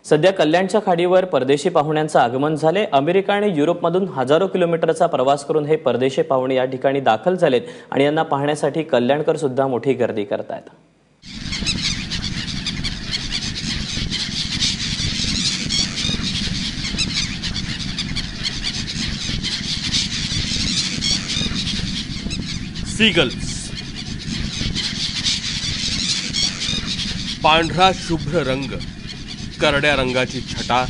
सध्या कल्याणच्या खाडीवर परदेशी पाहुण्यांचं आगमन झाले। अमेरिका आणि युरोपमधून हजारो किलोमीटरचा प्रवास करून हे परदेशी पाहुणे या ठिकाणी दाखल झालेत आणि यांना पाहण्यासाठी कल्याणकर सुद्धा मोठी गर्दी करतात। सीगल्स, पांढरा शुभ्र रंग, करड्या रंगाची छटा,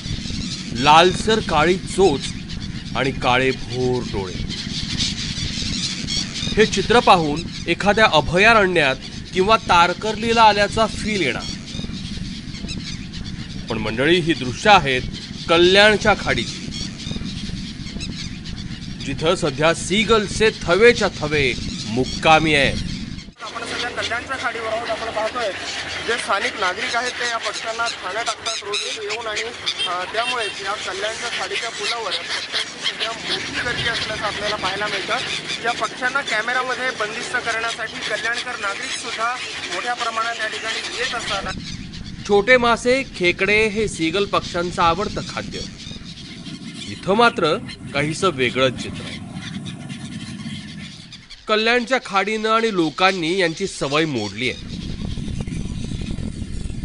लालसर काळी चोच आणि काळे भोर डोळे। हे चित्र पाहून एखाद्या अभयारण्यात किंवा तारकर्लीला आल्याचा फील येणार। पण मंडळी, ही दृश्य आहेत कल्याणच्या खाडीची, जिथं सध्या सीगल्सचे थवेच्या थवे मुक्कामी आहेत। आपण सध्या कल्याणच्या खाडीवर आहोत। आपण पाहतोय जे स्थानिक नागरिक आहेत ते या पक्ष्यांना खाण्या टाकतात रोज येऊन, आणि त्यामुळे या कल्याणच्या खाडीच्या पुलावर पक्ष्यांची सध्या मोठी गर्दी असल्याचं आपल्याला पाहायला मिळतं। या पक्ष्यांना कॅमेरामध्ये बंदिस्त करण्यासाठी कल्याणकर नागरिक सुद्धा मोठ्या प्रमाणात या ठिकाणी येत असतात। छोटे मासे, खेकडे हे सीगल पक्ष्यांचं आवडतं खाद्य। इथं मात्र काहीसं वेगळंच चित्र आहे। कल्याणच्या खाडीनं आणि लोकांनी यांची सवय मोडली आहे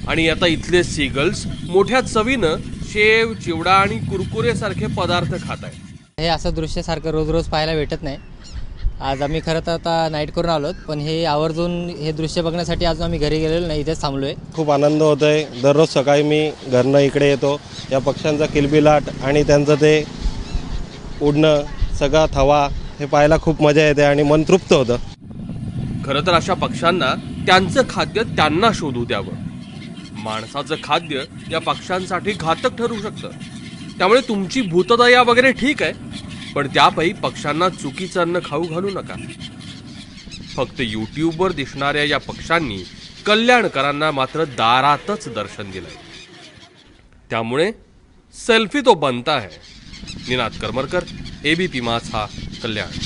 आणि आता इथले सीगल्स मोठ्या चवीनं शेव, चिवडा आणि कुरकुरे सारखे पदार्थ खात आहेत। हे असं दृश्य सारखं रोज रोज पाहायला भेटत नाही। आज आम्ही खरं तर आता नाईट करून आलोत, पण हे आवर्जून हे दृश्य बघण्यासाठी अजून आम्ही घरी गेलेलो नाही, इथेच थांबलोय। खूप आनंद होतोय। दररोज सकाळी मी घरनं इकडे येतो। या पक्ष्यांचा किलबिलाट आणि त्यांचं ते उडणं, सगळा थवा हे पाहायला खूप मजा येते आणि मन तृप्त होतं। खरं तर अशा पक्ष्यांना त्यांचं खाद्य त्यांना शोधू द्यावं। माणसाचं खाद्य या पक्ष्यांसाठी घातक ठरू शकतं। त्यामुळे तुमची भूतदया वगैरे ठीक आहे, पण त्यापायी पक्ष्यांना चुकीचं अन्न खाऊ घालू नका। फक्त यूट्यूबवर दिसणाऱ्या या पक्ष्यांनी कल्याणकरांना मात्र दारातच दर्शन दिलंय। त्यामुळे सेल्फी तो बनता है। निनाद करमरकर, एबीपी माझा, कल्याण।